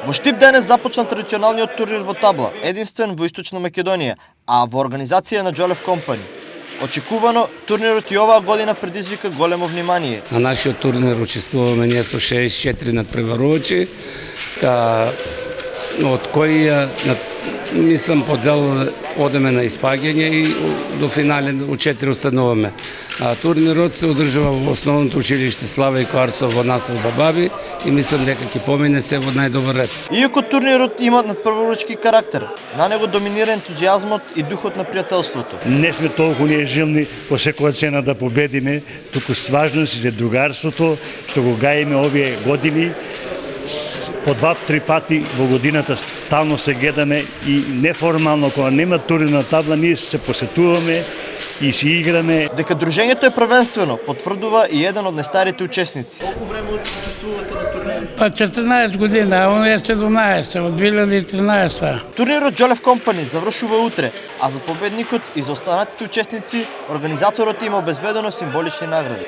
Во Штип денес започна традиционалниот турнир во табла, единствен во Источна Македонија, а во организација на Джолев Компани. Очекувано, турнирот и оваа година предизвика големо внимание. На нашиот турнир учествуваме ние со 64 надпреварувачи, од кои мислам подел одеме на испаѓање и до финале у 4 остануваме. Турнирот се одржува во основното училиште Слава Икоарсо во насел Бабаби и мислам дека ќе помине се во најдобар ред. Иако турнирот има надпреварувачки карактер, на него доминира ентузијазмот и духот на пријателството. Не сме толку ние жилни по секоја цена да победиме, туку важност за другарството што го гаиме овие години. По 2-3 пати во годината стално се гледаме и неформално, кога нема турнир на табла, ние се посетуваме и си играме. Дека дружењето е првенствено, потврдува и еден од најстарите учесници. Колку време учествувате на турнирот? 14 година, а он е 17, од 2013. Турнирот Джолев Компани завршува утре, а за победникот и за останатите учесници организаторот има обезбедено символични награди.